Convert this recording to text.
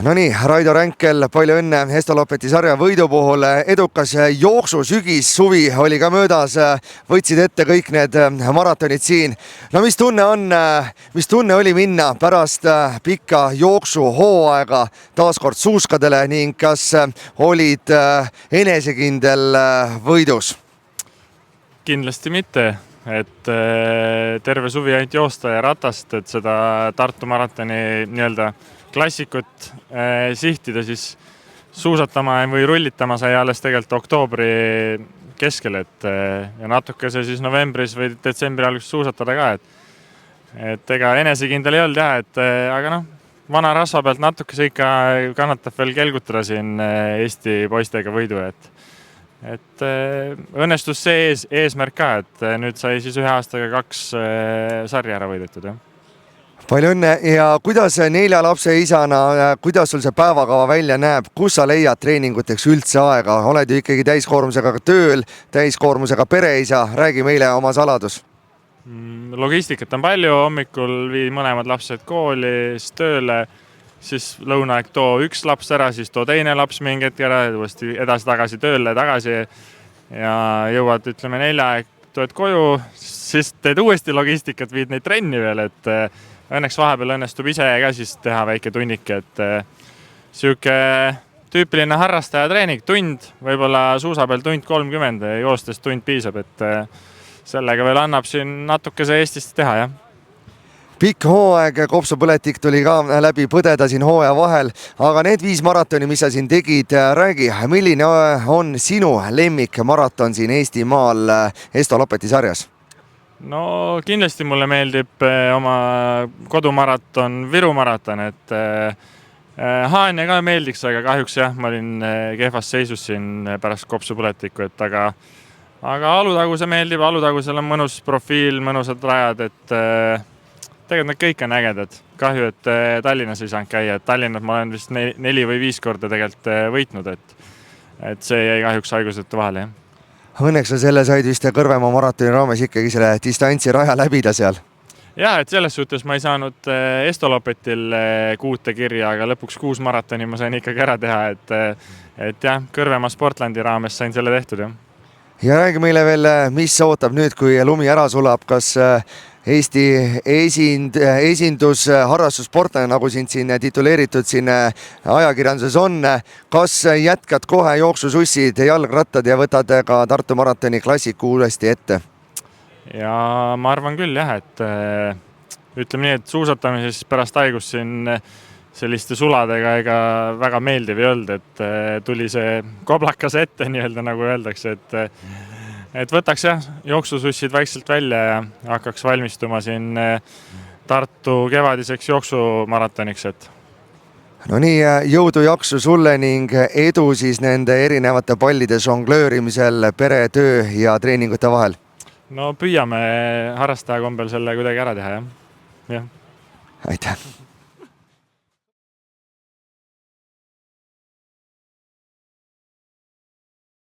No nii, Raido Ränkel, palju õnne Estoloppeti sarja võidu puhul. Edukas jooksusügis, suvi oli ka möödas, võtsid ette kõik need maratonid siin. No mis tunne oli minna pärast pikka jooksuhooaega taaskord suuskadele ning kas olid enesekindel võidus? Kindlasti mitte, et terve suvi ainult joosta ja ratast, et seda Tartu maratoni nii-öelda klassikut sihtida, siis suusatama või rullitama sai alles tegelikult oktoobri keskel, ja natuke see siis novembris või detsembri alguses suusatada ka, et ega enesekindel ei olnud aga vana rasva pealt natuke see ikka kannatab veel kelgutada siin Eesti poistega võidu, et õnnestus see eesmärk ka, et nüüd sai siis ühe aastaga 2 sarja ära võidetud, jah. Palju õnne ja kuidas 4 lapse isana, kuidas sul see päevakava välja näeb, kus sa leiad treeninguteks üldse aega? Oled ju ikkagi täiskoormusega tööl, täiskoormusega pereisa, räägi meile oma saladus. Logistikat on palju, hommikul viin mõlemad lapsed kooli, siis tööle, siis lõunaaeg too üks laps ära, siis too teine laps mingi hetk ära, uuesti edasi-tagasi tööle tagasi ja jõuad, ütleme 4 aeg, tuled koju, siis teed uuesti logistikat, viid neid trenni veel, et õnneks vahepeal õnnestub ise ka siis teha väike tunnik, et siuke tüüpiline harrastaja treening, tund, võib-olla suusa peal tund 30, joostes tund piisab, et sellega veel annab siin natuke see Eestist teha, jah. Pikk hooaeg, kopsupõletik tuli ka läbi põdeda siin hooaja vahel, aga need 5 maratoni, mis sa siin tegid, räägi, milline on sinu lemmik maraton siin Eestimaal Estoloppeti sarjas? No kindlasti mulle meeldib oma kodumaraton, Viru maraton, et Haanja ka meeldiks, aga kahjuks jah, ma olin kehvas seisus siin pärast kopsupõletikku, et aga Alutaguse meeldib, Alutagusel on mõnus profiil, mõnusad rajad, et tegelikult need kõik on ägedad. Kahju, et Tallinnas ei saanud käia, et Tallinnat ma olen vist 4 või 5 korda tegelikult võitnud, et see jäi kahjuks haiguseta vahele, jah. Õnneks sa selle said vist Kõrvemaa maratoni raames ikkagi selle distantsi raja läbida seal. Jah, et selles suhtes ma ei saanud Estoloppetil 6 kirja, aga lõpuks 6 maratoni ma sain ikkagi ära teha, et jah, Kõrvemaa Sportlandi raames sain selle tehtud, jah. Ja räägi meile veel, mis ootab nüüd, kui lumi ära sulab, kas Eesti esindus harrastussportlane, nagu sind siin tituleeritud siin ajakirjanduses on, kas jätkad kohe jooksusussid, jalgrattad ja võtad ka Tartu maratoni klassiku uuesti ette? Ja ma arvan küll jah, et ütleme nii, et suusatamises pärast haigust siin selliste suladega ega väga meeldiv ei olnud, et tuli see koblakas ette nii-öelda, nagu öeldakse, et võtaks jah, jooksusussid vaikselt välja ja hakkaks valmistuma siin Tartu kevadiseks jooksumaratoniks, et. No nii, jõudu jaksu sulle ning edu siis nende erinevate pallide žonglöörimisel pere, töö ja treeningute vahel. No püüame harrastaja kombel selle kuidagi ära teha, jah. Aitäh!